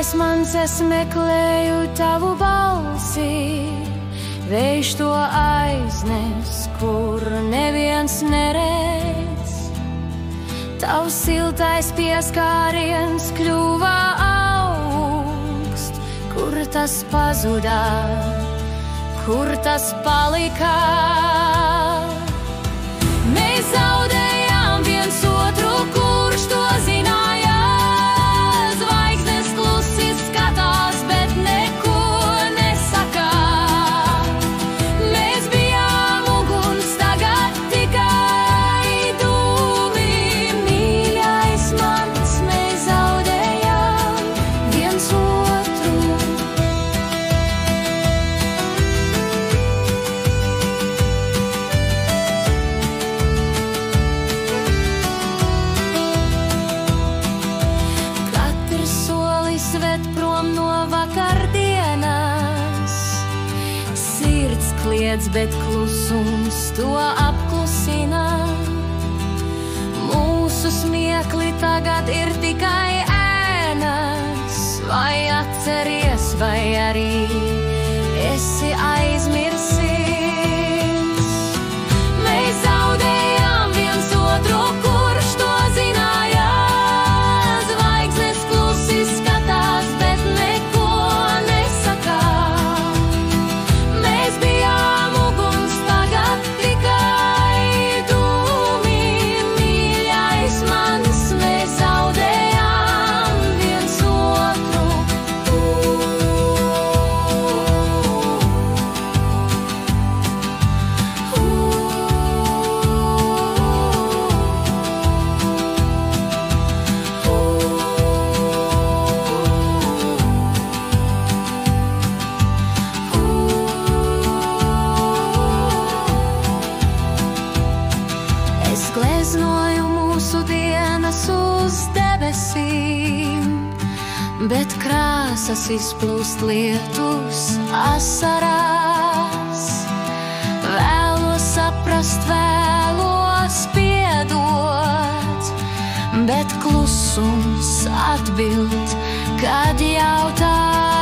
Kungs mans, es meklēju tavu balsi, vējš to aiznes, kur neviens neredz. Tavs siltais pieskāriens kļuva augst, kur tas pazudā, kur tas palika. Mēs zaudējām viens otru, kurš to zināja. Zvaigznes klusi skatās, bet neko nesaka. Mēs bijām uguns, tagad tikai dūmi. Mīļais mans, mēs zaudējām viens otru. Sved prom no vakardienas, sirds kliedz, bet klusums to apklusina. Mūsu smiekli tagad ir tikai ēnas, vai atceries, vai arī esi aizmirsis. Mēs zaudējām viens otru, kurš to zināja. Gleznoju mūsu dienas uz debesīm, bet krāsas izplūst lietus asarās. Vēlos saprast, vēlos piedot, bet klusums atbild, kad jautā.